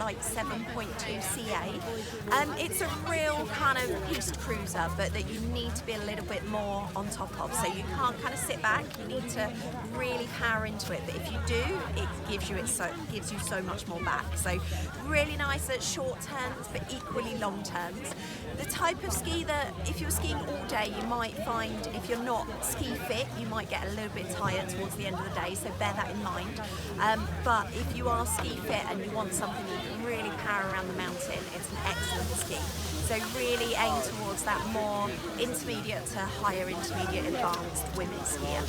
Alight 7.2 CA. It's a real kind of piste cruiser, but that you need to be a little bit more on top of. So you can't kind of sit back, you need to really power into it. But if you do, it gives you so much more back. So really nice at short turns, but equally long turns. The type of ski that, if you're skiing all day, you might find if you're not ski fit, you might get a little bit tired towards the end of the day, so bear that in mind. But if you are ski fit and you want something you can really power around the mountain, it's an excellent ski. So really aim towards that more intermediate to higher intermediate advanced women's skier.